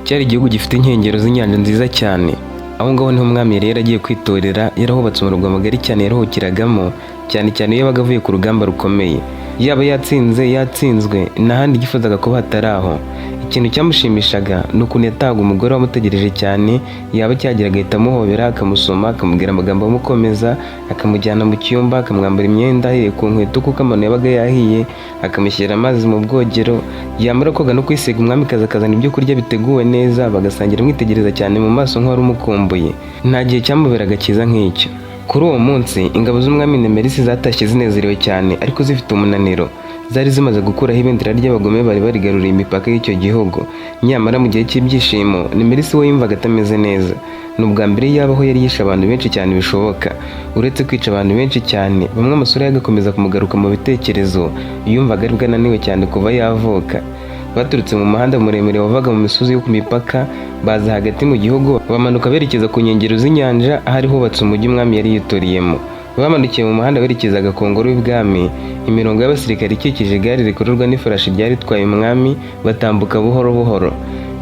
cyari igihugu gifite inkengero z'inyanja nziza cyane. Aho ngaho niho umwami yari yaragiye kwitorera, yarahubatse umurwa mugari cyane yaruhukiragamo, cyane cyane iyo yabaga avuye ku rugamba rukomeye. Yaba yatsinze yatsinzwe, n'ahandi yifuzaga kuba hatari aho. Ikintu cyamushimishaga ni ukuntu yatahaga umugore wamutegereje cyane, yaba cyagera agahita amuhobera, akamusoma, akamubwira amagambo amukomeza, akamujyana mu cyumba, akamwambura imyenda ahereye ku nkweto kuko amano yabaga yahiye, akamushyira amazi mu bwogero, yamara koga no kwisiga umwamikazi akazana ibyo kurya biteguwe neza, bagasangira amwitegereza cyane mu maso nk'uwari umukumbuye. Nta gihe cyamuberaga cyiza nk'icyo. Kuri uwo munsi ingabo z'umwami Nemerisi zatashye zinezerewe cyane ariko zifite umunaniro. Zari zimaze gukuraho ibendera ry'abagome bari barigaruriye imipaka y'icyo gihugu. Nyamara mu gihe cy'ibyishimo Nemerisi we yumvaga atameze neza. Ni ubwa mbere yabaho yari yishe abantu benshi cyane bishoboka. Uretse kwica abantu benshi cyane, bamwe amasura yagakomeza kumugaruka mu bitekerezo, yumvaga aribwo ananiwe cyane kuva yavuka. Baturutse mu muhanda muremure wavaga mu misozi yo ku mipaka, baza hagati mu gihugu, bamanuka berekeza ku nkengero z'inyanja ahari hubatse umujyi umwami yari yitoreyemo. Bamanukiye mu muhanda berekezaga ku ngoro y'ubwami. Imirongo y'abasirikare ikikije igare rikururwa n'ifarashi ryari ritwaye umwami, batambuka buhoro buhoro.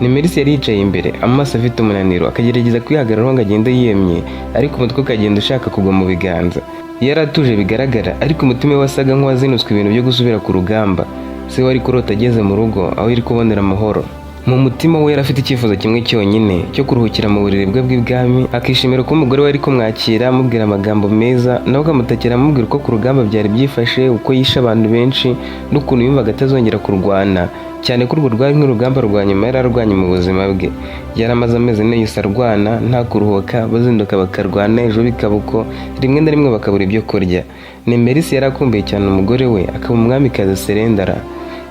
Nemerisi yari yicaye imbere, amaso afite umunaniro, akagerageza kwihagararaho ngo agende yemye, ariko umutwe ukagenda ushaka kugwa mu biganza. Yari atuje bigaragara, ariko umutima we wasaga nk'uwazinutswe ibintu byo gusubira ku rugamba. Se wari kurota ageze mu rugo aho yari kubonera amahoro. Mu mutima we yari afite icyifuzo kimwe cyonyine cyo kuruhukira mu buriri bwe bw'ibwami, akishimira ko umugore we ari kumwakira amubwira amagambo meza, nawe akamutakira amubwira uko ku rugamba byari byifashe, uko yishe abantu benshi, n'ukuntu yumvaga atazongera kurwana, cyane ko urwo rwari nk'urugamba rwa nyuma yari arwanye mu buzima bwe. Yari amaze amezi ane yose arwana nta kuruhuka, bazinduka bakarwana, ejo bikaba uko, rimwe na rimwe bakabura ibyo kurya. Nemerisi yari akumbuye cyane umugore we, akaba umwamikazi Serendara.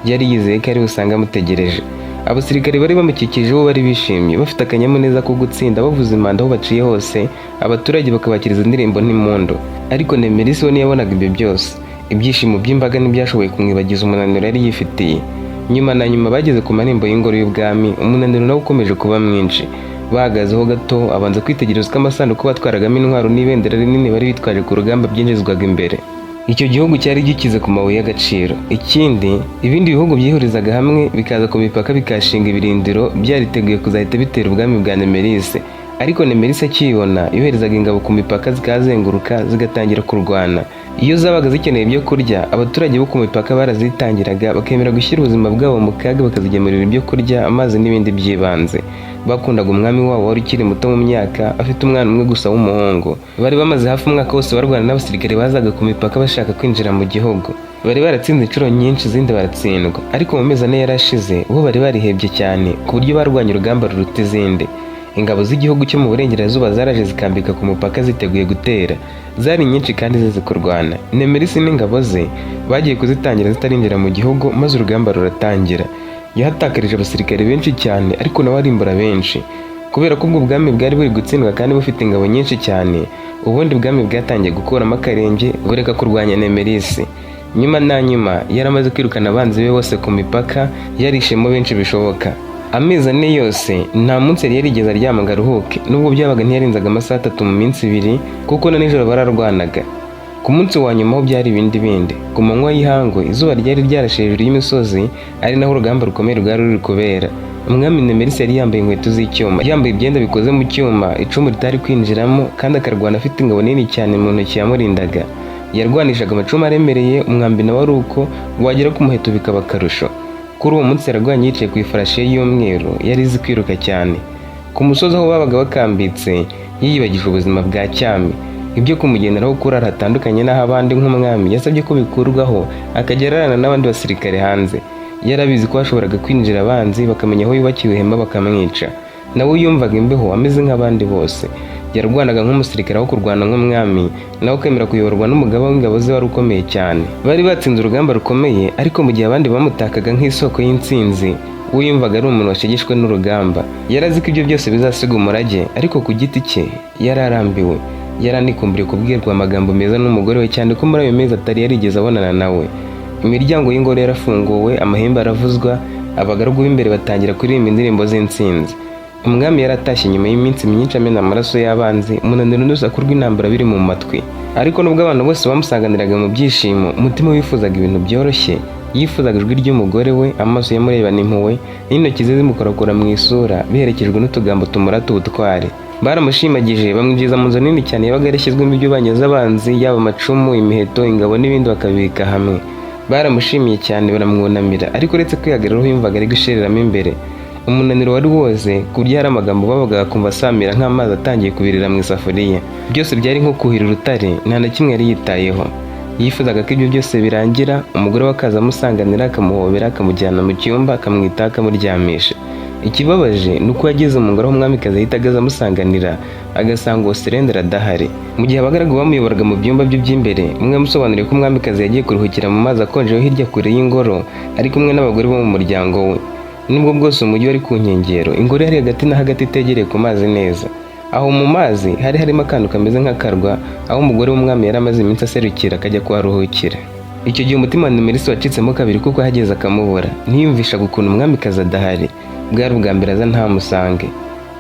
Yari yizeye ko ari busange amutegereje. Abasirikare bari bamukikije bo bari bishimye, bafite akanyamuneza ko gutsinda, bavuza impanda aho baciye hose, abaturage bakabakiriza indirimbo n'impundu. Ariko Nemerisi we ntiyabonaga ibyo byose. Ibyishimo by'imbaga ntibyashoboye kumwibagiza umunaniro yari yifitiye. Nyuma na nyuma bageze ku marembo y'ingoro y'ubwami, umunaniro nawe ukomeje kuba mwinshi. Bahagazeho gato, abanza kwitegereza uko amasanduku batwaragamo intwaro n'ibendera rinini bari bitwaje ku rugamba byinjizwaga imbere. Icyo gihugu cyari gikize ku mabuye y'agaciro. Ikindi, ibindi bihugu byihurizaga hamwe bikaza ku mipaka bikashinga ibirindiro, byariteguye kuzahita bitera ubwami bwa Nemerisi. Ariko Nemerisi akibona yoherezaga ingabo ku mipaka zikazenguruka zigatangira kurwana. Iyo zabaga zikeneye ibyo kurya, abaturage bo ku mipaka barazitangiraga, bakemera gushyira ubuzima bwabo mu kaga bakazigemurira ibyo kurya, amazi n'ibindi by'ibanze. Bakundaga umwami wabo wari ukiri muto mu myaka, afite umwana umwe gusa w'umuhungu. Bari bamaze hafi umwaka wose barwana n'abasirikare bazaga ku mipaka bashaka kwinjira mu gihugu. Bari baratsinze inshuro nyinshi, izindi baratsindwa, ariko mu mezi ane yarashize bo bari barihebye cyane ku buryo barwanya urugamba ruruta izindi. Ingabo z'igihugu cyo mu burengerazuba zaraje zikambika ku mupaka ziteguye gutera. Zari nyinshi kandi zizi kurwana. Nemerisi n'ingabo ze bagiye kuzitangira zitarinjira mu gihugu, maze urugamba ruratangira. Yahatakarije abasirikare benshi cyane, ariko nawe arimbura benshi. Kubera ko ubwo bwami bwari buri gutsindwa kandi bufite ingabo nyinshi cyane, ubundi bwami bwatangiye gukuramo akarenge bureka kurwanya Nemerisi. Nyuma na nyuma yaramaze kwirukana abanzi be bose ku mipaka, yarishemo benshi bishoboka. Amezi ane yose nta munsi yari yarigeze aryama ngo aruhuke, nubwo byabaga ntiyarenzaga amasaha 3 mu minsi 2, kuko na nijoro bararwanaga. Ku munsi wa nyuma ho byari ibindi. Ku manywa y'ihangu izuba ryari ryarashe hejuru y'imisozi, ari naho urugamba rukomeye rwari ruri kubera. Umwami Nemerisi yari yambaye inkweto z'icyuma, yambaye ibyenda bikoze mu cyuma, icumu ritari kwinjiramo, kandi akarwana afite ingabo nini cyane mu ntoki yamurindaga. Yarwanishaga amacumu aremereye, umwambi nawe ari uko, wagera ku muheto bikaba akarusho. Kuri uwo munsi yarwanye yicaye ku ifarashi ye y'umweru, yari izi kwiruka cyane. Ku musozi aho babaga bakambitse, yiyibagije ubuzima bwa cyami. Ibyo kumugenderaho kurara hatandukanye n'aho abandi nk'umwami, yasabye ko bikurwaho akajya ararana n'abandi basirikare hanze. Yarabizi ko hashoboraga kwinjira abanzi bakamenya aho yubakiwe ihema bakamwica. Nawe yumvaga imbeho ameze nk'abandi bose. Yarwanaga nk'umusirikare aho kurwana nk'umwami, nawe kwemera kuyoborwa n'umugaba w'ingabo ze wari ukomeye cyane. Bari batsinze urugamba rukomeye, ariko mu gihe abandi bamutakaga nk'isoko y'intsinzi, we yumvaga ari umuntu washegeshwe n'urugamba. Yarazi ko ibyo byose bizasiga umurage, ariko ku giti cye yararambiwe. Yaranikumburiye kubwirwa amagambo meza n'umugore we, cyane ko muri ayo mezi atari yarigeze abonana nawe. Imiryango y'ingoro yarafunguwe, amahembe aravuzwa, abagaragu b'imbere batangira kuririmba indirimbo z'intsinzi. Umwami yaratashye nyuma y'iminsi myinshi amena amaraso y'abanzi, umunaniro n'urusaku rw'intambara biri mu matwi. Ariko nubwo abantu bose bamusanganiraga mu byishimo, umutima wifuzaga ibintu byoroshye, yifuzaga ijwi ry'umugore we, amaso yamurebana impuhwe n'intoki ze zimukorakora mu isura biherekejwe n'utugambo tumurata ubutware. Baramushimagije bamwinjiza mu nzu nini cyane yabaga yarashyizwemo ibyo banyaze abanzi, yaba amacumu, imiheto, ingabo n'ibindi bakabibika hamwe. Baramushimiye cyane baramwunamira, ariko uretse kwihagararaho yumvaga ari gushereramo imbere. Umunaniro wari woze ku buryo hari amagambo bavuga akumva asamira nk'amazi atangiye kubirira mu isafuriya. Byose byari nko kuhira urutare, nta na kimwe yari yitayeho. Yifuzaga ko ibyo byose birangira, umugore we akaza amusanganira, akamuhobera, akamujyana mu cyumba, akamwitaho, akamuryamisha. Ikibabaje ni uko yageze mu ngoro aho umwamikazi yahitaga aza amusanganira, agasanga uwo Surendra adahari. Mu gihe abagaragu bamuyoboraga mu byumba bye by'imbere, umwe yamusobanuriye ko umwamikazi yagiye kuruhukira mu mazi akonje hirya kure y'ingoro, ari kumwe n'abagore bo mu muryango we. Nubwo bwose umujyi wari ku nkengero, ingoro yari hagati na hagati itegereye ku mazi neza. Aho mu mazi hari harimo akantu kameze nk'akarwa, aho umugore w'umwami yari amaze iminsi aserukira akajya kuharuhukira. Icyo gihe umutima wa Nemesis wacitsemo kabiri kuko yahageze akamubura. Ntiyumvishaga ukuntu umwamikazi adahari. Bwari ubwa mbere aza ntamusange.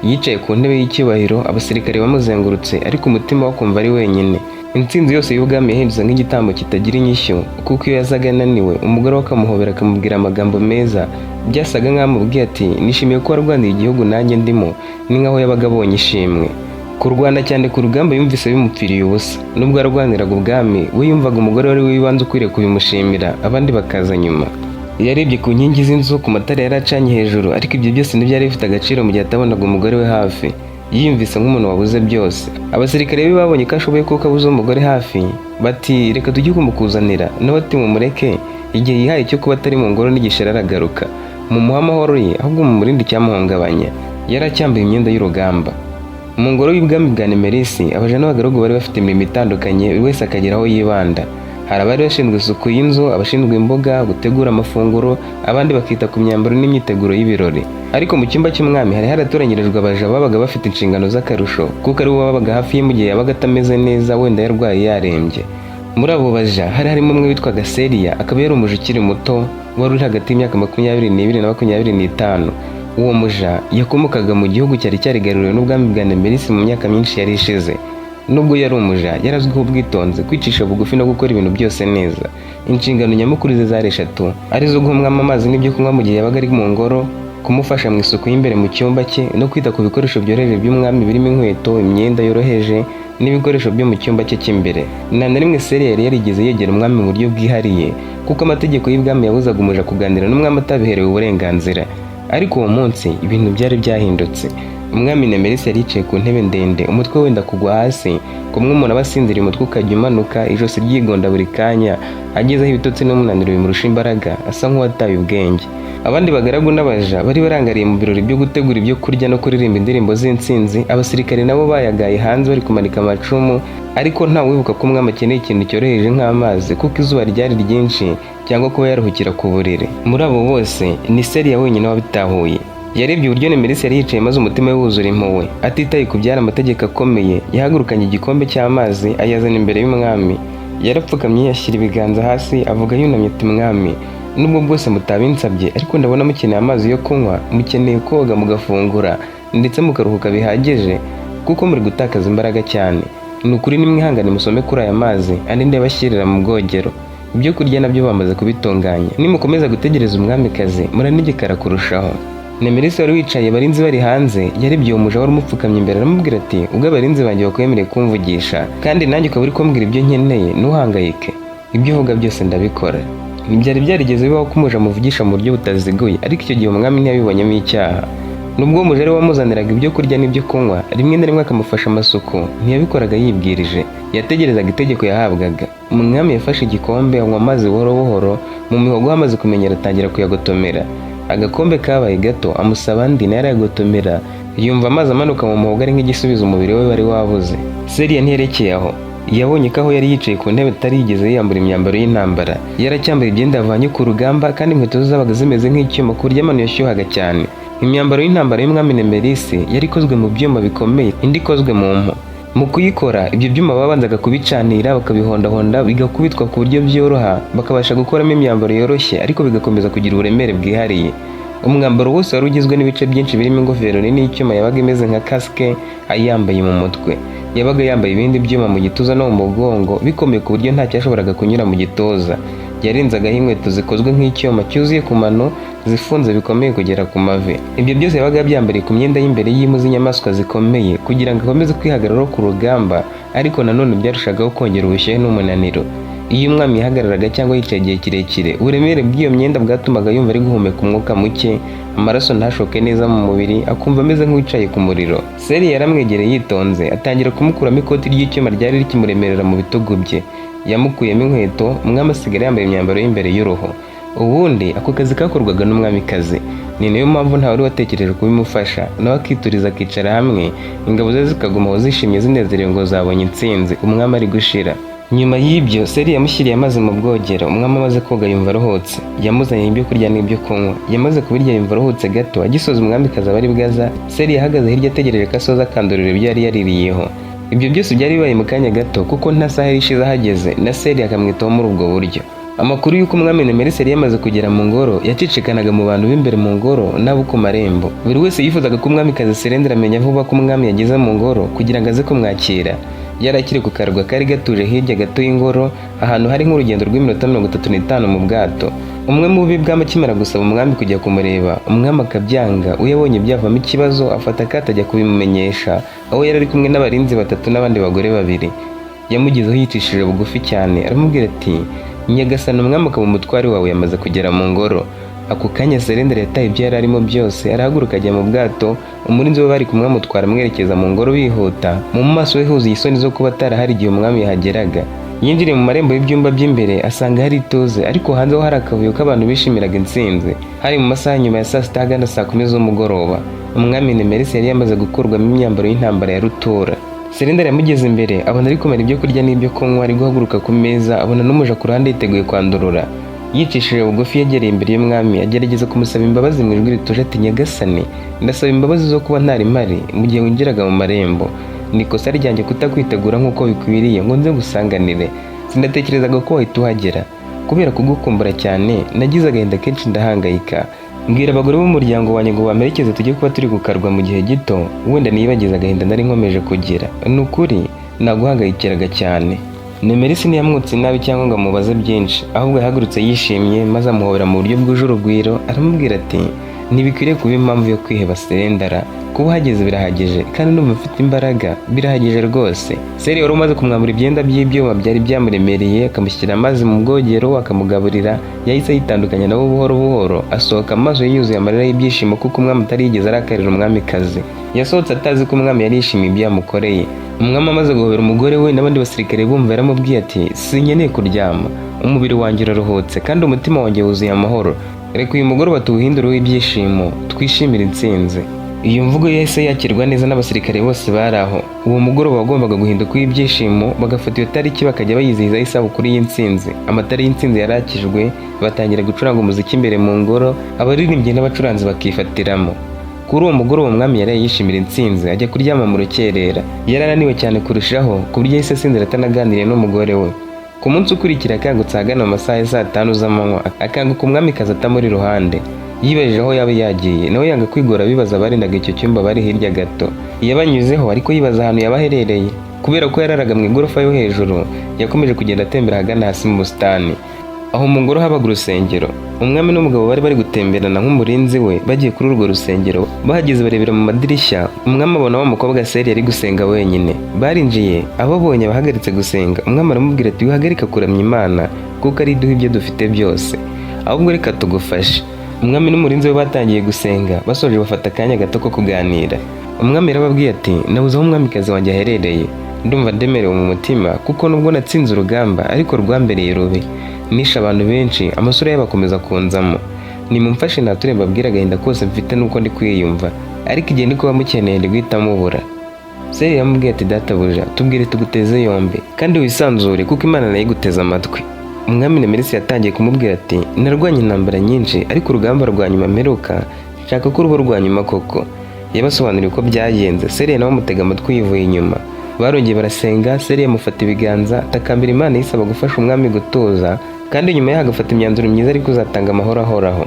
Yicaye ku ntebe y'icyubahiro, abasirikare bamuzengurutse, ariko umutima we akumva ari wenyine. Intsinzi yose y'ubwami yahindutse nk'igitambo kitagira inyishyu, kuko iyo yazaga ananiwe, umugore we akamuhobera akamubwira amagambo meza, byasaga nk'aho amubwiye ati nishimiye ko warwaniye igihugu nanjye ndimo, ni nk'aho yabaga abonye ishimwe. Kurwana cyane ku rugamba yumvise bimupfiriye ubusa. Nubwo yarwaniraga ubwami, we yumvaga umugore wari w'ibanze ukwiriye kubimushimira, abandi bakaza nyuma. Yarebye ku nkingi z'inzu, ku matara yari acanye hejuru, ariko ibyo byose ntibyari bifite agaciro mu gihe atabonaga umugore we hafi. Yiyumvise nk'umuntu wabuze byose. Abasirikare be babonye ko ashoboye kuko abuze umugore hafi, bati reka tujye kumukuzanira, nawe ati mumureke, igihe yihaye cyo kuba atari mu ngoro n'igishira aragaruka. Mumuhe amahoro ye, ahubwo mumurinde icyamuhungabanya. Yari acyambaye imyenda y'urugamba. Mu ngoro y'ubwami bwa Nemesis, abaja n'abagaragu bari bafite imirimo itandukanye, buri wese akagira aho yibanda. Hari abari bashinzwe isuku y'inzu, abashinzwe imboga, gutegura amafunguro, abandi bakita ku myambaro n'imyiteguro y'ibirori. Ariko mu cyumba cy'umwami hari haratoranyirijwe abaja babaga bafite inshingano z'akarusho, kuko ari bo babaga hafi ye mu gihe yabaga atameze neza, wenda yarwaye yarembye. Muri abo baja hari harimo umwe witwaga Celia, akaba yari umuja ukiri muto, wari uri hagati y'imyaka 22 na 25. Uwo muja yakomokaga mu gihugu cyari cyarigaruriwe n'ubwami bwa Nemesis mu myaka myinshi yari ishize. Nubwo yari umuja, yarazwiho ubwitonzi, kwicisha bugufi no gukora ibintu byose neza. Inshingano nyamukuru ze zari 3, arizo guha umwami amazi n'ibyo kunywa mu gihe yabaga ari mu ngoro, kumufasha mu isuku y'imbere mu cyumba cye, no kwita ku bikoresho byoroheje by'umwami birimo inkweto, imyenda yoroheje n'ibikoresho byo mu cyumba cye cy'imbere. Nta na rimwe Celia yari yarigeze yegera umwami mu buryo bwihariye, kuko amategeko y'ubwami yabuzaga umuja kuganira n'umwami atabiherewe uburenganzira. Ariko uwo munsi ibintu byari byahindutse. Umwami Nemesis yari yicaye ku ntebe ndende, umutwe wenda kugwa hasi, kumwe umuntu aba asinziriye umutwe ukajya umanuka, ijosi ryigonda buri kanya, agezeho ibitotsi n'umunaniro bimurusha imbaraga, asa nk'uwataye ubwenge. Abandi bagaragu n'abaja bari barangariye mu birori byo gutegura ibyo kurya no kuririmba indirimbo z'intsinzi. Abasirikare nabo bayagaye hanze bari kumanika amacumu, ariko nta wibuka ko umwami akeneye ikintu cyoroheje nk'amazi, kuko izuba ryari ryinshi, cyangwa kuba yaruhukira ku buriri. Muri abo bose ni Celia wenyine wabitahuye. Yarebye uburyo Nemesis yari yicaye maze umutima we wuzura impuhwe. Atitaye ku byari amategeko akomeye, yahagurukanye igikombe cy'amazi ayazana imbere y'umwami. Yarapfukamye yashyira ibiganza hasi, avuga yunamye ati mwami, nubwo bwose mutabinsabye, ariko ndabona mukeneye amazi yo kunywa, mukeneye koga mugafungura, ndetse mukaruhuka bihagije, kuko muri gutakaza imbaraga cyane. Ni ukuri nimwihangane musome kuri aya mazi, andi ndabashyirira mu bwogero. Ibyo kurya nabyo bamaze kubitunganya. Nimukomeza gutegereza umwamikazi, muranigekara kurushaho. Nemesis wari wicaye, abarinzi bari hanze, yarebye uwo muja wari umupfukamye imbere, aramubwira ati ubwo abarinzi banjye bakwemereye kumvugisha, kandi nanjye ukaba uri kumbwira ibyo nkeneye, ntuhangayike, ibyo uvuga byose ndabikora. Ntibyari byarigeze bibaho ko umuja amuvugisha mu buryo butaziguye, ariko icyo gihe umwami ntiyabibonyemo icyaha. Nubwo uwo muja ari wamuzaniraga ibyo kurya n'ibyo kunywa, rimwe na rimwe akamufasha amasuku, ntiyabikoraga yibwirije, yategerezaga itegeko yahabwaga. Umwami yafashe igikombe, anywa amazi buhoro buhoro, mu mihogo amaze kumenyera atangira kuyagotomera. Agakombe kabaye gato, amusaba andi nayo arayagotomera, yumva amazi amanuka mu muhogo ari nk'igisubizo umubiri we wari wabuze. Celia ntiyerekeye aho. Yabonye ko aho yari yicaye ku ntebe atari yigeze yiyambura imyambaro y'intambara. Yaracyambaye imyenda yavanye ku rugamba, kandi inkweto ze zabaga zimeze nk'icyuma ku buryo amano yashyuhaga cyane. Imyambaro y'intambara y'umwami Nemesis yari ikozwe mu byuma bikomeye, indi ikozwe mu mpu. Mu kuyikora, ibyo byuma babanzaga kubicanira, bakabihondahonda, bigakubitwa ku buryo byoroha, bakabasha gukoramo imyambaro yoroshye, ariko bigakomeza kugira uburemere bwihariye. Umwambaro wose wari ugizwe n'ibice byinshi birimo ingofero nini y'icyuma yabaga imeze nka casque ayambaye mu mutwe. Yabaga yambaye ibindi byuma mu gituza no mu mugongo, bikomeye ku buryo nta cyashoboraga kunyura mu gituza. yarinzagaho inkweto zikozwe nk'icyuma cyuzuye ku mano zifunze bikomeye kugera ku mavi. Ibyo byose yabaga byambariye ku myenda y'imbere y'impu z'inyamaswa zikomeye kugira ngo akomeze kwihagararaho ku rugamba, ariko nanone byarushagaho kongera ubushyuhe n'umunaniro. Iyo umwami yahagararaga cyangwa yicaye igihe kirekire, uburemere bw'iyo myenda bwatumaga yumva ari guhumeka umwuka muke, amaraso ntashoke neza mu mubiri, akumva ameze nk'uwicaye ku muriro. Celia yaramwegereye yitonze, atangira kumukuramo ikoti ry'icyuma ryari rikimuremerera mu bitugu bye. Yamukuyemo inkweto, umwami asigara yambaye imyambaro y'imbere y'uruhu. Ubundi ako kazi kakorwaga n'umwamikazi. Ni nayo mpamvu nta wari watekereje kubimufasha, nawe akituriza akicara hamwe, ingabo ze zikagumaho zishimye zinezerewe ngo zabonye intsinzi, umwami ari gushira. Nyuma y'ibyo Celia yamushyiriye amazi mu bwogero. Umwami amaze koga yumva aruhutse, yamuzaniye ibyo kurya n'ibyo kunywa. Yamaze kubirya yumva aruhutse gato. Agisoza umwamikazi aba ari bwaza, Celia yahagaze hirya ategereje ko asoza akandurira ibyo yari yaririyeho. Ibyo byose byari bibaye mu kanya gato kuko nta saha yari ishize ahageze, na Celia akamwitaho muri ubwo buryo. Amakuru y'uko umwami Nemeris yari yamaze kugera mu ngoro yacicikanaga mu bantu b'imbere mu ngoro n'abo ku marembo. Buri wese yifuzaga ko umwamikazi Selendra amenya vuba ko umwami yageze mu ngoro kugira ngo aze kumwakira. Yari akiri ku karwa kari gatuje hirya gato y'ingoro, ahantu hari nk'urugendo rw'iminota 35 mu bwato. Umwe mu bibwami akimara gusaba umwami kujya kumureba, umwami akabyanga. Uyabonye byavamo ikibazo afata akato ajya kubimumenyesha, aho yari ari kumwe n'abarinzi 3 n'abandi bagore 2. Yamugezeho yicishije bugufi cyane, aramubwira ati, Nyagasani umwami akaba umutware wawe yamaze kugera mu ngoro. Ako kanya Selendra yataye ibyo yari arimo byose, arahaguruka ajya mu bwato. Umurinzi we bari kumwe amutwara amwerekeza mu ngoro bihuta. Mu maso he huzuye isoni zo kuba atarahari igihe umwami yahageraga. Yinjiriye mu marembo y'ibyumba by'imbere, asanga hari ituze, ariko hanze ho hari akavuyo k'abantu bishimiraga intsinzi. Hari mu masaha nyuma ya saa sita ahagana saa 10 z'umugoroba. Umwami Nemeris yari yamaze gukurwamo imyambaro y'intambara ya rutura. Selendra yamugeze imbere, abona ari kumara ibyo kurya n'ibyo kunywa, ari guhaguruka ku meza, abona n'umuja ku ruhande yiteguye kwandurura. Yicishije bugufi yegereye imbere y'umwami, agerageza kumusaba imbabazi mu ijwi rituje ati, Nyagasani, ndasaba imbabazi zo kuba ntari mpari mu gihe winjiraga mu marembo. Ni ikosa ryanjye kutakwitegura nk'uko bikwiriye ngo nze gusanganire. Sinatekerezaga ko wahita uhagera. Kubera kugukumbura cyane, nagize agahinda kenshi ndahangayika. Mbwira abagore b'umuryango wanjye ngo bamerekeze tujye kuba turi gukarwa mu gihe gito, wenda nibagize agahinda nari nkomeje kugira. Ni ukuri naguhangayikiraga cyane. Nemeris ntiyamwutse nabi cyangwa ngo amubaze byinshi, ahubwo yahagurutse yishimye maze amuhobera mu buryo bwuje urugwiro. Aramubwira ati, ntibikwiriye kuba impamvu yo kwiheba Selendra, kuba uhageze birahagije kandi ndumva mfite imbaraga, birahagije rwose. Celia wari umaze kumwambura ibyenda by'ibyuma byari byamuremereye, akamushyira amazi mu bwogero, akamugaburira. Yahise yitandukanya nabo buhoro buhoro, asohoka amaso yuzuye amarira y'ibyishimo kuko umwami atari yigeze arakarira umwamikazi. Yasohotse atazi ko umwami yari yishimiye ibyo yamukoreye. Umwami amaze guhobera umugore we n'abandi basirikare bumva, yaramubwiye ati, sinkeneye kuryama, umubiri wanjye uraruhutse kandi umutima wanjye wuzuye amahoro. Reka uyu mugoroba tuwuhindureho ibyishimo, twishimire intsinzi. Iyo mvugo yahise yakirwa neza n'abasirikare bose bari aho. Uwo mugoroba wagombaga guhinduka ibyishimo, bagafata iyo tariki bakajya bayizihiza isabukuru y'intsinzi. Amatara y'intsinzi yarakijwe, batangira gucuranga umuziki imbere mu ngoro, abaririmbyi n'abacuranzi bakifatiramo. Kuri uwo mugoroba umwami yari yishimira intsinzi, ajya kuryama mu rukerera. Yari ananiwe cyane kurushaho, ku buryo yahise asinzira atanaganiriye n'umugore we. Ku munsi ukurikira akangutse ahagana mu masaha ya saa 5 z'amanywa, akanguka umwamikazi atamuri iruhande. Yibajije aho yaba yagiye, nawe yanga kwigora bibaza abarindaga icyo cyumba bari hirya gato. Yabanyuzeho ariko yibaza ahantu yaba aherereye. Kubera ko yararaga mu igorofa yo hejuru, yakomeje kugenda atembera ahagana hasi mu busitani. Aho mu ngoro habaga urusengero. Umwami n'umugabo bari gutemberana nk'umurinzi we, bagiye kuri urwo rusengero. Bahageze barebera mu madirishya, umwami abona wa mukobwa Celia ari gusenga wenyine. Barinjiye, ababonye bahagaritse gusenga. Umwami aramubwira ati, wihagarika kuramya Imana kuko ari duha ibyo dufite byose, ahubwo reka tugufashe. Umwami n'umurinzi we batangiye gusenga, basoje bafata akanya gato ko kuganira. Umwami yarababwiye ati, nabuze aho umwamikazi wanjye aherereye. Ndumva ndemerewe mu mutima kuko nubwo natsinze urugamba ariko rwambereye rubi. Nishe abantu benshi, amasura yabo akomeza kunzamo. Nimumfashe nature mbabwira agahinda kose mfite nuko ndi kwiyumva, ariko igihe ndi kuba mukeneye ndi guhita mubura. Celia yamubwiye ati, databuja, tubwire tuguteze yombi kandi wisanzure kuko Imana nayo iguteze amatwi. Umwami Nemeris yatangiye kumubwira ati, narwanye intambara nyinshi ariko urugamba rwa nyuma mperuka nshaka ko urubo rwa nyuma koko. Yabasobanuriye uko byagenze. Celia nawe amutega amatwi yivuye inyuma. Barongeye barasenga. Celia amufata ibiganza, atakambira Imana yisaba gufasha umwami gutuza kandi nyuma agafata imyanzuro myiza ariko uzatanga amahoro ahoraho.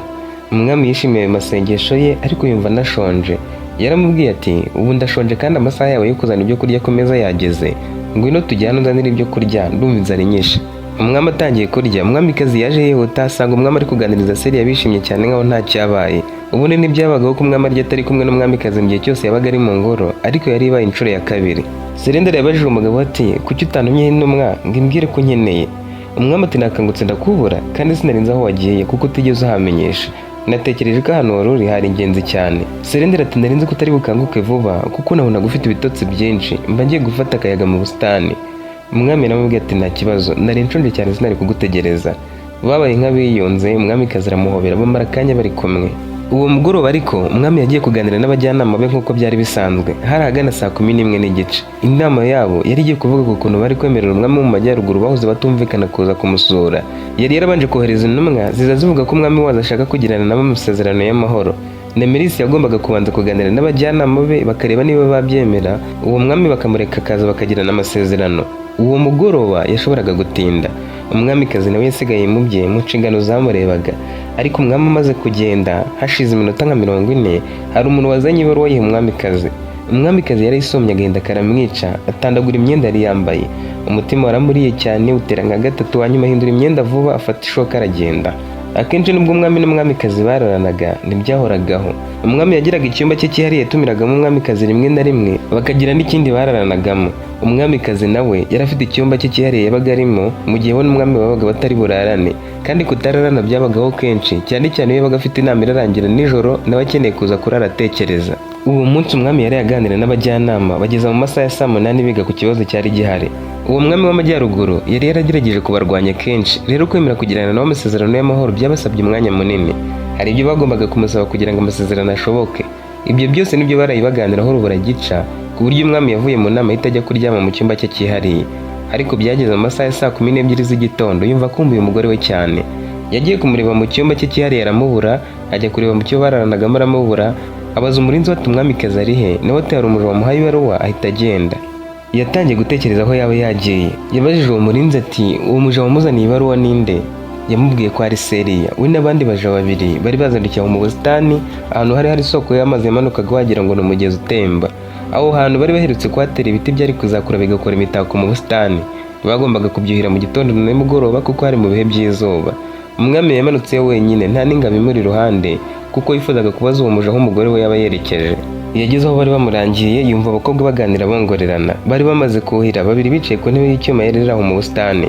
Umwami yishimiye ayo masengesho ye ariko yumva anashonje. Yaramubwiye ati, ubu ndashonje kandi amasaha yawe yo kuzana ibyo kurya ku meza yageze. Ngwino tujyane unzanire ibyo kurya, ndumva inzara inyishe. Umwami atangiye kurya, umwamikazi yaje yihuta asanga umwami ari kuganiriza Celia bishimye cyane nkaho nta cyabaye. Ubundi ntibyabagaho ko umwami arya atari kumwe n'umwamikazi mu gihe cyose yabaga ari mu ngoro, ariko yari ibaye inshuro ya kabiri. Serendera yabajije umugabo ati kuki utantumyeho intumwa ngo imbwire ko nkeneye? Umwami ati nakangutse ndakubura kandi sinarinze aho wagiye kuko utigeze uhamenyesha. Natekereje ko ahantu wari uri hari ingenzi cyane. Serendera ati ndarinze ko utari bukanguke vuba kuko nabonaga ufite ibitotsi byinshi, mba ngiye gufata akayaga mu busitani. Umwami aramubwira ati nta kibazo, nari nshonje cyane sinari kugutegereza. Babaye nk'abiyunze, umwamikazi aramuhobera bamara akanya bari kumwe. Uwo mugoroba ariko umwami yagiye kuganira n'abajyanama be nk'uko byari bisanzwe. Hari ahagana saa 11:15. Inama yabo yari igiye kuvuga ku kuntu bari kwemerera umwami mu majyaruguru bahoze batumvikana kuza kumusura. Yari yarabanje kohereza intumwa ziza zivuga ko umwami wazo ashaka kugirana nabo amasezerano y'amahoro. Nemeris yagombaga kubanza kuganira n'abajyanama be bakareba niba babyemera, uwo mwami bakamureka akaza bakagirana amasezerano. Uwo mugoroba yashoboraga gutinda. Umwamikazi nawe yasigaye mu bye mu nshingano zamurebaga, ariko umwami amaze kugenda hashize iminota nka 40 hari umuntu wazanye ibaruwa yiha umwamikazi. Umwamikazi yari isomye agahinda karamwica, atandagura imyenda yari yambaye. Umutima waramuriye cyane utera nka gatatu, hanyuma ahindura imyenda vuba afata ishoka aragenda. Akenshi nubwo umwami n'umwamikazi bararanaga ntibyahoragaho. Umwami yagiraga icyumba cye cyihariye yatumiragamo umwamikazi rimwe na rimwe bakagira n'ikindi bararanagamo. Umwamikazi nawe yari afite icyumba cye cyihariye yabaga arimo mu gihe we n'umwami babaga batari burarane, kandi kutararana byabagaho kenshi, cyane cyane iyo yabaga afite inama irarangira nijoro nawe akeneye kuza kurara atekereza. Uwo munsi umwami yari yaganira n'abajyanama bageza mu masaha ya saa 8 biga ku kibazo cyari gihari. Uwo mwami w'amajyaruguru yari yaragerageje kubarwanya kenshi, rero kwemera kugirana nabo amasezerano y'amahoro byabasabye umwanya munini. Hari ibyo bagombaga kumusaba kugira ngo amasezerano ashoboke. Ibyo byose nibyo barayibaganiraho rubura gica, ku buryo umwami yavuye mu nama ahita ajya kuryama mu cyumba cye cyihariye. Ariko byageze mu masaha ya saa 12 z'igitondo yumva akumbuye umugore we cyane. Yagiye kumureba mu cyumba cye cyihariye aramubura, ajya kureba mu cyo bararanagamo aramubura, abaza umurinzi ati umwamikazi ari he? Nawe ati hari umuja wamuhaye ibaruwa ahita agenda. Yatangiye gutekereza aho yaba yagiye. Yabajije uwo murinzi ati uwo muja wamuzaniye ibaruwa ninde? Yamubwiye ko ari Celia. We n'abandi baja babiri bari bazandukiye mu busitani ahantu hari isoko y'amazi yamanukaga wagira ngo ni umugezi utemba. Aho hantu bari baherutse kuhatera ibiti byari kuzakura bigakora imitako mu busitani. Bagombaga kubyuhira mu gitondo na nimugoroba kuko hari mu bihe by'izuba. Umwami yamanutse wenyine nta n'ingabo imuri iruhande kuko yifuzaga kubaza uwo muja aho umugore we yaba yerekeje. Yageze aho bari bamurangiye yumva abakobwa baganira bongorerana. Bari bamaze kuhira, babiri bicaye ku ntebe y'icyuma yari iri aho mu busitani.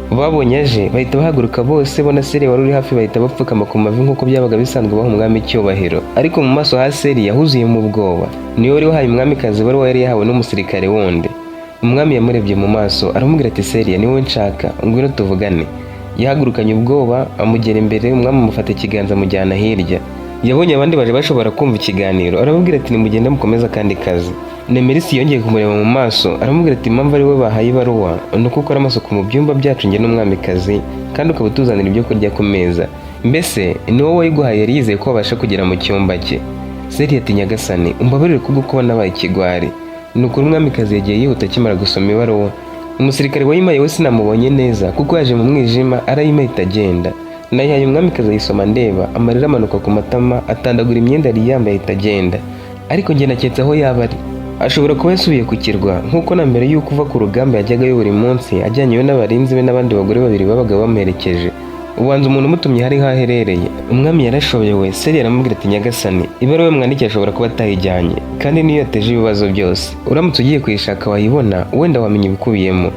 Babonye aje bahita bahaguruka bose, bona Celia wari uri hafi bahita bapfukama ku mavi nk'uko byabaga bisanzwe baha umwami icyubahiro. Ariko mu maso ha Celia huzuyemo ubwoba. Niyo wari wahaye umwamikazi ibaruwa yari yahawe n'umusirikare wundi. Umwami yamurebye mu maso aramubwira ati Celia ni wowe nshaka, ngwino tuvugane. Yahagurukanye ubwoba amugera imbere, umwami amufata ikiganza amujyana hirya. Yabonye abandi baje bashobora kumva ikiganiro, arababwira ati nimugende mukomeza kandi kazi. Nemeris yongeye kumureba mu maso aramubwira ati impamvu ari we bahaye ibaruwa nuko ukora amasuku mu byumba byacu nge n'umwamikazi kandi ukaba utuzanira ibyo kurya ku meza. Mbese ni wowe wayiguhaye yari yizeye ko babasha kugera mu cyumba cye. Celia ati nyagasani umbabarire kubwo kuba nabaye ikigwari. Nuko umwamikazi yagiye yihuta akimara gusoma ibaruwa. Umusirikare wayimaye we sinamubonye neza kuko yaje mu mwijima arayimahita agenda. Nayihaye umwamikazi ayisoma ndeba, amarira amanuka ku matama, atandagura imyenda yari yambaye ahita agenda. Ariko njye naketse aho yaba ari. Ashobora kuba yasubiye ku kirwa nk'uko na mbere y'uko uva ku rugamba yajyagayo buri munsi ajyanyeyo n'abarinzi be n'abandi bagore babiri babaga bamuherekeje. Ubanza umuntu umutumye hari haherereye. Umwami yarashobewe. Celia aramubwira ati nyagasani ibaruwa mwandikiye ashobora kuba atayijyanye kandi niyo yateje ibibazo byose. Uramutse ugiye kuyishaka wayibona wenda wamenya ibikubiyemo.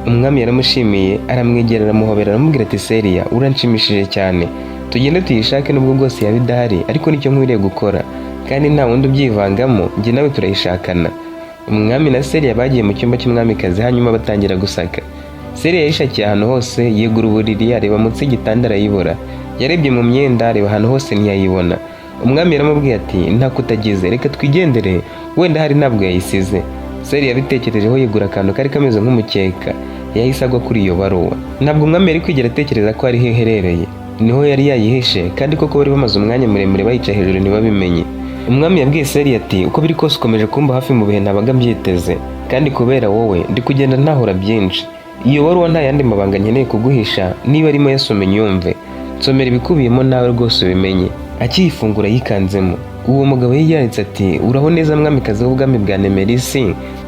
Umwami yaramushimiye aramwegera aramuhobera aramubwira ati Celia uranshimishije cyane, tugende tuyishake nubwo bwose yaba idahari ariko nicyo nkwiriye gukora kandi nta wundi ubyivangamo, njye nawe turayishakana. Umwami na Celia bagiye mu cyumba cy'umwamikazi hanyuma batangira gusaka. Celia yishakiye ahantu hose, yegura uburiri areba munsi y'igitanda arayibura. Yarebye mu myenda areba ahantu hose ntiyayibona. Umwami yaramubwiye ati nta kutagize reka twigendere wenda hari ntabwo yayisize. Celia yabitekerejeho yegura akantu kari kameze nk'umukeka, yahise agwa kuri iyo baruwa. Ntabwo umwami yari kwigera atekereza ko ari heherereye, niho yari yayihishe kandi koko bari bamaze umwanya muremure bayicaye hejuru ntibabimenye. Umwami yabwiye Celia ati uko biri kose ukomeje kumba hafi mu bihe ntabaga mbyiteze kandi kubera wowe ndi kugenda ntahura byinshi. Iyo baruwa nta yandi mabanga nkeneye kuguhisha, niba arimo yasome nyumve, nsomera ibikubiyemo nawe rwose ubimenye. Akiyifungura yikanzemo. Uwo mugabo yiyanditse ati uraho neza mwamikazi w'ubwami bwa Nemeris,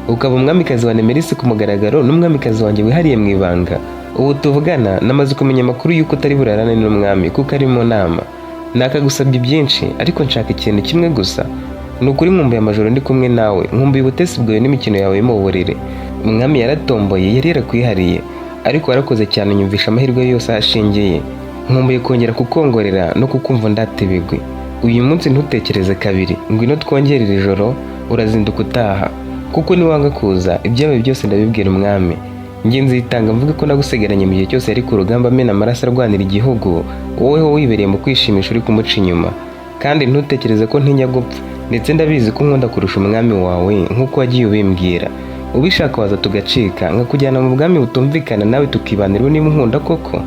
ukaba umwamikazi wa Nemeris ku mugaragaro n'umwamikazi wanjye wihariye mu ibanga. ubu tuvugana namaze kumenya amakuru y'uko utari burarane n'umwami kuko ari mu nama. Nakagusabye byinshi ariko nshaka ikintu kimwe gusa. Ni ukuri nkumbuye amajoro ndi kumwe nawe, nkumbuye ubutesi bwawe n'imikino yawe mu buriri. Umwami yaratomboye yari yarakwihariye, ariko warakoze cyane unyumvisha amahirwe yose ahashingiye. Nkumbuye kongera kukongorera no kukumva ndate ibigwi. Uyu munsi ntutekereze kabiri, ngwino twongerere ijoro, urazinduka utaha. Kuko niwanga kuza ibyawe byose ndabibwira umwami. Njye nzitanga mvuga ko nagusigaranye mu gihe cyose yari ku rugamba amena amaraso arwanira igihugu, wowe ho wibereye mu kwishimisha uri kumuca inyuma. Kandi ntutekereze ko ntinya gupfa, ndetse ndabizi ko nkunda kurusha umwami wawe nk'uko wagiye ubimbwira. Ubishaka waza tugacika nkakujyana mu bwami butumvikana nawe tukibanira niba unkunda koko.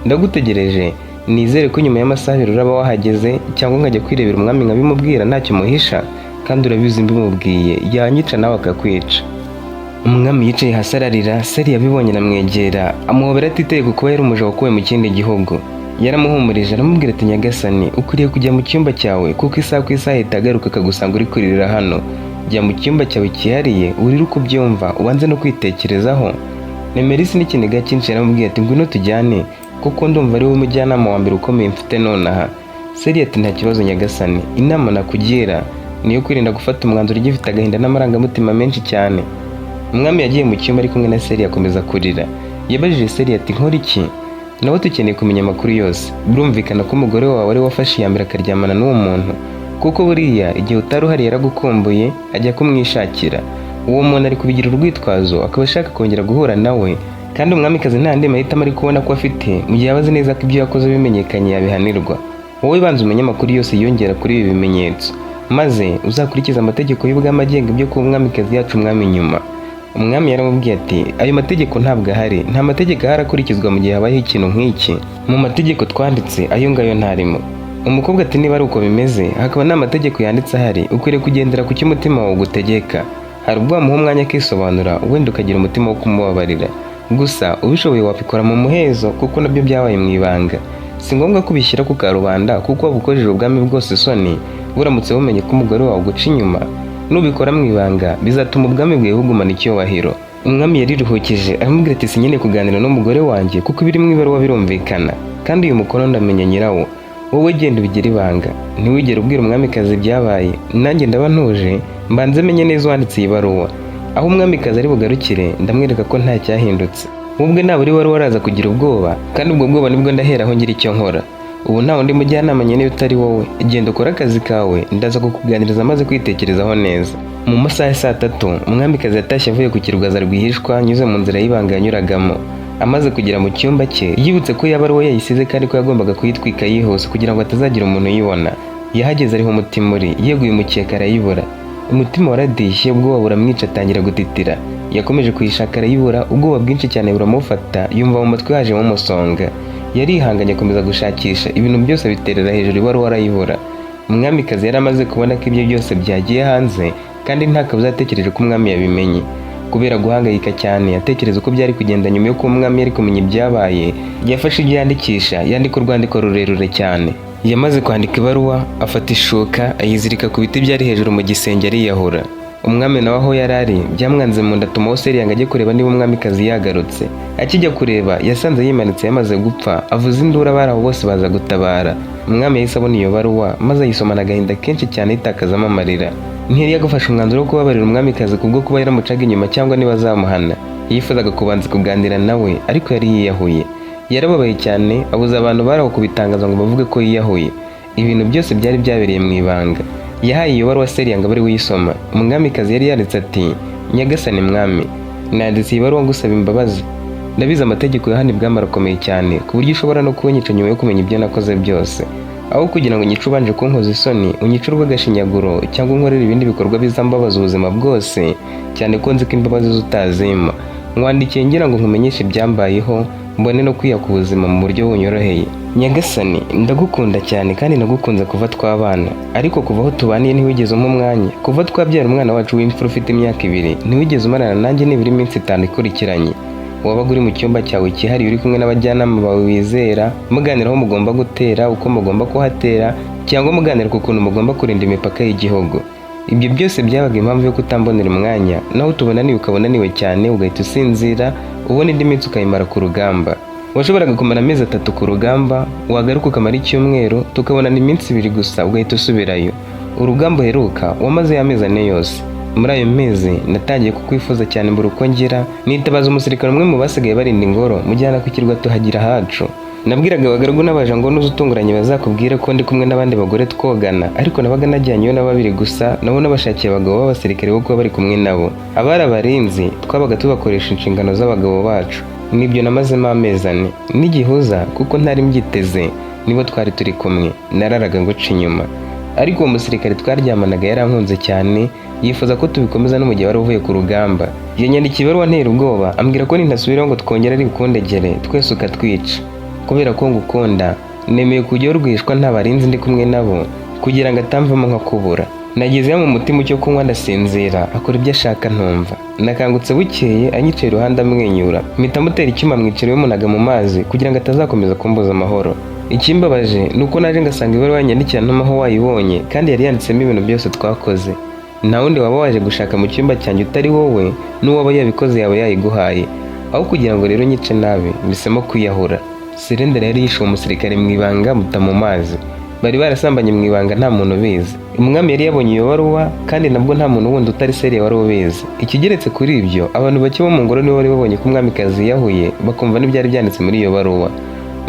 Ndagutegereje, nizere ko nyuma y'amasaha abiri uraba wahageze, cyangwa nkajya kwirebera umwami nkabimubwira ntacyo muhisha, kandi urabizi mbimubwiye yanyica nawe akakwica. Umwami yicaye hasi ararira. Seri yabibonye aramwegera amuhobera atiteye kuba yari umuja wakuwe mu kindi gihugu. Yaramuhumurije aramubwira ati nyagasani, ukwiriye kujya mu cyumba cyawe kuko isaha ku isaha ihita agaruka akagusanga uri kuririra hano. Jya mu cyumba cyawe cyihariye urire uko ubyumva, ubanze no kwitekerezaho. Nemerisi n'ikiniga cyinshi yaramubwiye ati ngwino tujyane kuko ndumva ari wowe mujyanama wa mbere ukomeye mfite nonaha. Seri ati nta kibazo nyagasani, inama nakugira niyo kwirinda gufata umwanzuro ugifite agahinda n'amarangamutima menshi cyane. Umwami yagiye mu cyumba ari kumwe na Seri akomeza kurira. Yabajije Seri ati nkora iki? Nawe tukeneye kumenya amakuru yose. Birumvikana ko umugore wawe ari wafashe iya mbere akaryamana n'uwo muntu, kuko buriya igihe utari uhari yaragukumbuye ajya kumwishakira. Uwo muntu ari kubigira urwitwazo akaba ashaka kongera guhura nawe, kandi umwamikazi nta ndema ahitamo ari kubona ko afite mu gihe abazi neza ko ibyo yakoze bimenyekanye yabihanirwa. Wowe banza umenye amakuru yose yongera kuri ibi bimenyetso, maze uzakurikiza amategeko y'ubwami agenga ibyo kuba umwamikazi yacu umwami nyuma. Umwami yaramubwiye ati ayo mategeko ntabwo ahari, nta mategeko ahari akurikizwa mu gihe habayeho ikintu nk'iki. Mu mategeko twanditse ayo ngayo ntarimo. Umukobwa ati niba ari uko bimeze hakaba nta mategeko yanditse ahari, ukwiriye kugendera ku cyo umutima wawe ugutegeka. Hari ubwo wamuha umwanya akisobanura, wenda ukagira umutima wo kumubabarira. Gusa ubishoboye wabikora mu muhezo kuko nabyo byabaye mu ibanga. Si ngombwa ko ubishyira ku karubanda kuko wabukojeje ubwami bwose isoni buramutse bumenye ko umugore wawe uguca inyuma. Nubikora mu ibanga bizatuma ubwami bwawe bugumana icyubahiro. Umwami yariruhukije aramubwira ati sinkeneye kuganira n'umugore wanjye kuko ibiri mu ibaruwa birumvikana, kandi uyu mukono ndamenya nyirawo. Wowe genda ubigire ibanga, ntiwigere ubwira umwamikazi ibyabaye. Nanjye ndaba ntuje mbanze menye neza uwanditse iyi baruwa. Aho umwamikazi ari bugarukire ndamwereka ko nta cyahindutse. Ubwe naba uri wari waraza kugira ubwoba, kandi ubwo bwoba nibwo ndaheraho ngira icyo nkora. Ubu nta wundi mujyanama nkeneye utari wowe. Genda ukora akazi kawe, ndaza kukuganiriza maze kwitekerezaho neza. Mu masaha ya 3 umwamikazi yatashye avuye ku kirwaza rwihishwa anyuze mu nzira y'ibanga yanyuragamo. Amaze kugera mu cyumba cye yibutse ko yabaruwa yayisize kandi ko yagombaga kuyitwika yihuse kugira ngo atazagira umuntu uyibona. Yahageze ariho umutima uri yeguye umukeka arayibura. Umutima waradishye, ubwoba buramwica atangira gutitira. Yakomeje kuyishaka arayibura, ubwoba bwinshi cyane buramufata, yumva mu mutwe hajemo umusonga. Yarihanganye akomeza gushakisha, ibintu byose biterera hejuru ibaruwa arayibura. Umwamikazi yari amaze kubona ko ibyo byose byagiye hanze, kandi nta kabuza yatekereje ko umwami yabimenye. Kubera guhangayika cyane yatekereza uko byari kugenda nyuma yo ko umwami yari kumenya ibyabaye, yafashe ibyo yandikisha, yandika urwandiko rurerure cyane. Yamaze kwandika ibaruwa afata ishuka ayizirika ku biti byari hejuru mu gisenge ariyahura. Umwami nawe aho yari ari byamwanze mu nda, atuma Seri yanga ajye kureba niba umwamikazi yagarutse. Akijya kureba yasanze yimanitse yamaze gupfa, avuza induru abari aho bose baza gutabara. Umwami yahise abona iyo baruwa maze ayisomana agahinda kenshi cyane yitakazamo amarira. Ntiyari yagafashe umwanzuro wo kubabarira umwamikazi kubwo kuba yaramucaga inyuma cyangwa niba azamuhana. Yifuzaga kubanza kuganira nawe ariko yari yiyahuye. Yarababaye cyane, abuza abantu bari aho kubitangaza ngo bavuge ko yiyahuye. Ibintu byose byari byabereye mu ibanga. Yahaye iyo baruwa Seri yanga bari uyisoma. Umwamikazi yari yanditse ati nyagasani mwami, nanditse iyi baruwa ngusaba imbabazi. Ndabizi amategeko ya hano ibwami arakomeye cyane ku buryo ushobora no kunyica nyuma yo kumenya ibyo nakoze byose. Aho kugira ngo unyice ubanje kunkoza isoni, unyice urw'agashinyaguro cyangwa unkorere ibindi bikorwa bizambabaza ubuzima bwose, cyane ko nzi ko imbabazi zutazima. Nkwandikiye ngira ngo nkumenyeshe ibyambayeho, mbone no kwiyaka ubuzima mu buryo bunyoroheye. Nyagasani, ndagukunda cyane kandi nagukunze kuva twabana, ariko kuva aho tubaniye ntiwigeze umpa umwanya. Kuva twabyara umwana wacu w'imfura ufite imyaka 2 ntiwigeze umarana nanjye nibura iminsi 5 ikurikiranye. Wabaga uri mu cyumba cyawe cyihariye uri kumwe n'abajyanama bawe wizera, muganira aho mugomba gutera, uko mugomba kuhatera, cyangwa muganira ku kuntu mugomba kurinda imipaka y'igihugu. Ibyo byose byabaga impamvu yo kutambonera umwanya, naho tubonaniwe ukabona niwe cyane ugahita usinzira, ubona indi minsi ukayimara ku rugamba. Washoboraga kumara amezi 3 ku rugamba, wagaruka ukamara icyumweru, tukabonana iminsi 2 gusa ugahita usubirayo. Urugamba uheruka wamaze y'amezi 4 yose. Muri ayo mezi natangiye kukwifuza cyane mbura uko ngira, nitabaza umusirikare umwe mu basigaye barinda ingoro mujyana ku kirwa tuhagira hacu. Nabwiraga abagaragu n'abaja ngo nuzutunguranye bazakubwira ko ndi kumwe n'abandi bagore twogana, ariko nabaga najyanyeyo na 2 gusa, nabo nabashakiye abagabo b'abasirikare bo kuba bari kumwe nabo. Abari abarinzi twabaga tubakoresha inshingano z'abagabo bacu. Nibyo namazemo amezi 4 n'igihuza kuko ntari mbyiteze, nibo twari turi kumwe. Nararaga nguca inyuma, ariko uwo musirikare twaryamanaga yarankunze cyane, yifuza ko tubikomeza no mu gihe wari uvuye ku rugamba. Yanyandikiye ibaruwa ntera ubwoba, ambwira ko nintasubiraho ngo twongere ari bukundegere twese ukatwica. Kubera ko ngukunda nemeye kujya rwishwa nta barinzi ndi kumwe nabo kugira ngo atamvamo nka kubura. Nagize mu mutima cyo kunywa ndasinzira, akora ibyo ashaka ntumva. Nakangutse bukeye anyicaye iruhande amwenyura, mpita mutera icyuma mwicira y'umunaga mu mazi kugira ngo atazakomeza kumbuza amahoro. Ikimbabaje nuko naje ngasanga ibaruwa yanyandikira ntumaho wayibonye, kandi yari yanditsemo ibintu byose twakoze. Nta wundi waba waje gushaka mu cyumba cyanjye utari wowe, n'uwaba yabikoze yaba yayiguhaye. Aho kugira ngo rero nyice nabi mbisemo kwiyahura. Serendera yari yishe umusirikare mu ibanga muta mu mazi. Bari barasambanye mu ibanga nta muntu ubizi. Umwami yari yabonye iyo baruwa, kandi nabwo nta muntu wundi utari Seria wari ubizi. Ikigeretse kuri ibyo, abantu bake bo mu ngoro nibo bari babonye ko umwamikazi yahuye, bakumva n'ibyari byanditse muri iyo baruwa.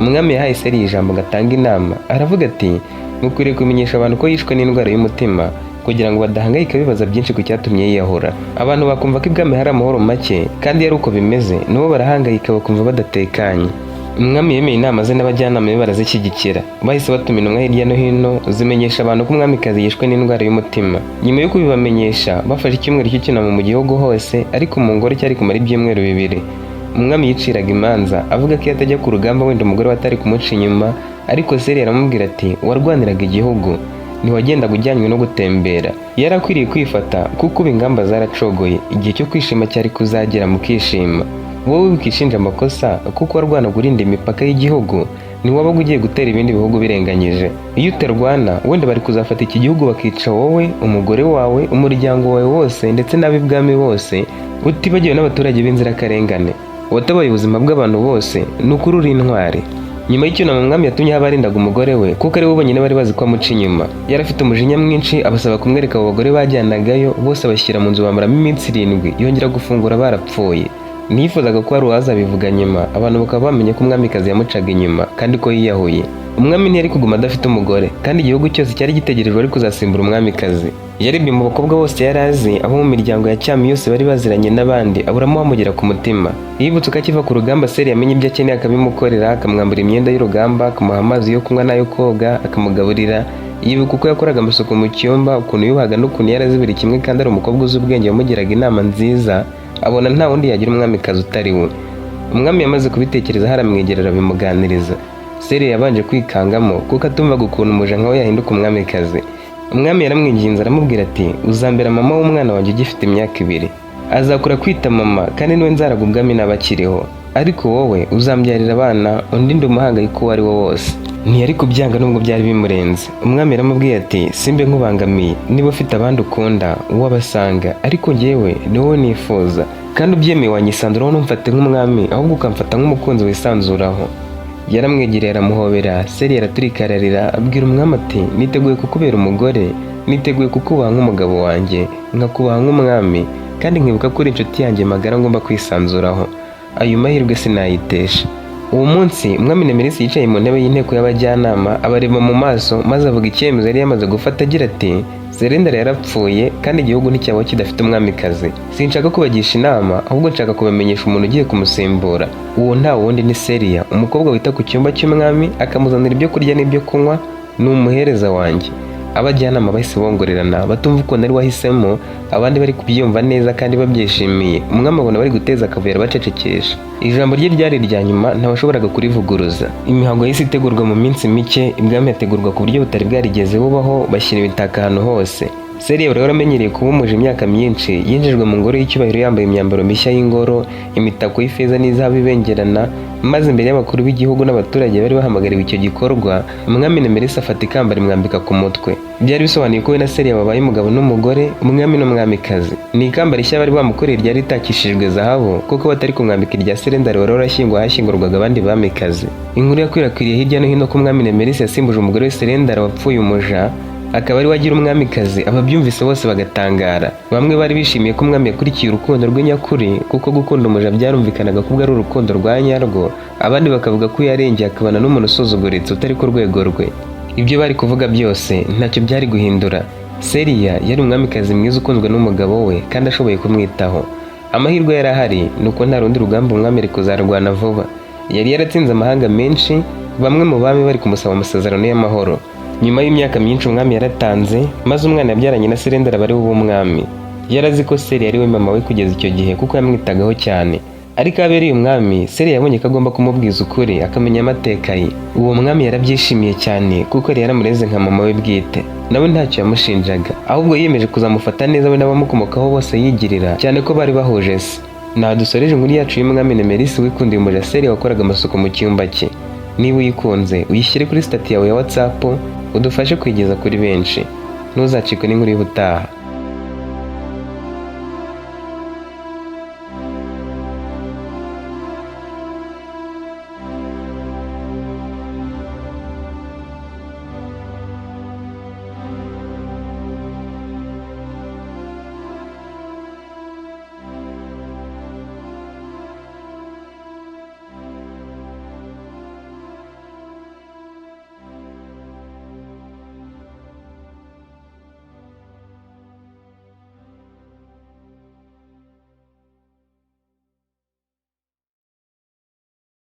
Umwami yahaye Seria ijambo gatanga inama, aravuga ati mukwiriye kumenyesha abantu ko yishwe n'indwara y'umutima kugira ngo badahangayika bibaza byinshi ku cyatumye yiyahura. Abantu bakumva ko ibwami hari amahoro make, kandi yari uko bimeze, nabo barahangayika bakumva badatekanye. Umwami yemeye inama ze n'abajyanama be barazishyigikira. Bahise batuma intumwa hirya no hino zimenyesha abantu ko umwamikazi yishwe n'indwara y'umutima. Nyuma yo kubibamenyesha, bafashe icyumweru cy'icyunamo mu gihugu hose, ariko mu ngoro cyari kumara ibyumweru 2. Umwami yiciraga imanza avuga ko iyo atajya ku rugamba wenda umugore watari kumuca inyuma, ariko Seria aramubwira ati warwaniraga igihugu, ntiwagendaga ujyanywe no gutembera. Yari akwiriye kwifata kuko ubu ingamba zaracogoye, igihe cyo kwishima cyari kuzagera mukishima. Wowe wikishinja amakosa kuko warwanaga urinda imipaka y'igihugu, ntiwabaga ugiye gutera ibindi bihugu birenganyije. Iyo utarwana wenda bari kuzafata iki gihugu bakica wowe, umugore wawe, umuryango wawe wose ndetse n'ab'ibwami bose, utibagiwe n'abaturage b'inzirakarengane. Watabaye ubuzima bw'abantu bose, n'ukuri uri intwari. Nyuma y'icyunamo umwami yatumye abarindaga umugore we kuko ari bo bonyine bari bazi ko amuca inyuma. Yari afite umujinya mwinshi, abasaba kumwereka abo bagore bajyanagayo, bose abashyira mu nzu bamaramo iminsi 7, yongera gufungura barapfuye. Nifuzaga ko hari uwazabivuga nyuma, abantu bakaba bamenye ko umwamikazi yamucaga inyuma kandi ko yiyahuye. Umwami ntiyari kuguma adafite umugore, kandi igihugu cyose cyari gitegerejwe ari kuzasimbura umwamikazi. Yarebye mu bakobwa bose yari azi, abo mu miryango ya cyami yose bari baziranye n'abandi, aburamo wamugera ku mutima. Yibutse ko akiva ku rugamba Seria yamenye ibyo akeneye akabimukorera, akamwambura imyenda y'urugamba, akamuha amazi yo kunywa n'ayo koga, akamugaburira. Yibuka uko yakoraga amasuku mu cyumba, ukuntu yubahaga n'ukuntu yari azi buri kimwe, kandi ari umukobwa uzi ubwenge wamugiraga inama nziza. Abona nta wundi yagira umwamikazi utari we. Umwami yamaze kubitekereza haramwegerera bimuganiriza. Seria yabanje kwikangamo kuko atumvaga ukuntu umuja nkawe yahinduka umwamikazi. Umwami yaramwinginze aramubwira ati uzambera mama w'umwana wanjye ugifite imyaka 2. Azakura kwita mama kandi niwe nzaraga ubwami n'abakiriho, ariko wowe uzambyarira abana undinde umuhangayiko uwo ari wo wose. Ntiyari kubyanga nubwo byari bimurenze. Umwami yaramubwiye ati simbe nkubangamiye, niba ufite abandi ukunda uwabasanga, ariko njyewe ni wowe nifuza, kandi ubyemeye wanyisanduraho ntumfate nk'umwami ahubwo ukamfata nk'umukunzi wisanzuraho. Yaramwegereye aramuhobera. Seria araturikararira abwira umwami ati niteguye kukubera umugore, niteguye kukubaha nk'umugabo wanjye, nkakubaha nk'umwami, kandi nkibuka ko uri inshuti yanjye magara ngomba kwisanzuraho. Ayo mahirwe sinayitesha. Uwo munsi umwami Nemirisi yicaye mu ntebe y'inteko y'abajyanama, abareba mu maso maze avuga icyemezo yari yamaze gufata agira ati Serendera yarapfuye kandi igihugu nticyaba kidafite umwamikazi. Sinshaka kubagisha inama, ahubwo nshaka kubamenyesha umuntu ugiye kumusimbura. Uwo nta wundi ni Seria, umukobwa wita ku cyumba cy'umwami akamuzanira ibyo kurya n'ibyo kunywa, ni umuhereza wanjye. Abajyanama bahise bongorerana batumva uko nari wahisemo, abandi bari kubyumva neza kandi babyishimiye. Umwami abona bari guteza akavuyo bacecekesha. Ijambo rye ryari irya nyuma, ntawashoboraga kurivuguruza. Imihango yahise itegurwa mu minsi mike, ibwami yategurwa ku buryo butari bwarigeze bubaho, bashyira ibitaka ahantu hose. Celia wari waramenyereye kuba umuja imyaka myinshi yinjijwe mu ngoro y'icyubahiro yambaye imyambaro mishya y'ingoro, imitako y'ifeza n'izahabu ibengerana, maze imbere y'abakuru b'igihugu n'abaturage bari bahamagariwe icyo gikorwa, umwami Nemelisi afata ikamba rimwambika ku mutwe. Byari bisobanuye ko we na Celia babaye umugabo n'umugore, umwami n'umwamikazi. Ni ikamba rishya bari bamukoreye ryari ritakishijwe zahabu, kuko batari kumwambika irya Selendari wari warashyinguwe ahashyingurwaga abandi bamikazi. Inkuru yakwirakwiriye hirya no hino ko umwami Nemelisi yasimbuje umugore we Selendari wapfuye umuja, akaba ari wagira umwamikazi. Ababyumvise bose bagatangara. Bamwe bari bishimiye ko umwami yakurikiye urukundo rwe nyakuri, kuko gukunda umuja byarumvikanaga ko ari urukundo rwa nyarwo. Abandi bakavuga ko yarengeye akabana n'umuntu usuzuguritse utari ku rwego rwe. Ibyo bari kuvuga byose ntacyo byari guhindura. Celia yari umwamikazi mwiza ukunzwe n'umugabo we kandi ashoboye kumwitaho. Amahirwe yari ahari nuko nta rundi rugamba umwami ari kuzarwana vuba. Yari yaratsinze amahanga menshi, bamwe mu bami bari kumusaba amasezerano y'amahoro. Nyuma y'imyaka myinshi umwami yaratanze, maze umwana yabyaranye na Selendari aba ari we w'umwami. Yarazi ko Celia ari we mama we kugeza icyo gihe kuko yamwitagaho cyane. Ariko abereye umwami, Celia yabonye ko agomba kumubwiza ukuri akamenya amateka ye. Uwo mwami yarabyishimiye cyane kuko yari yaramureze nka mama we bwite. Nawe ntacyo yamushinjaga, ahubwo yiyemeje kuzamufata neza we n'abamukomokaho bose yigirira, cyane ko bari bahuje se. Naho dusoreje inkuru yacu y'umwami Nemelisi wikundiye umuja Celia wakoraga amasuku mu cyumba cye. Niba uyikunze uyishyire kuri stati yawe ya WhatsApp, udufashe kwigeza kuri benshi. Ntuzacikwe n'inkuru y'ubutaha.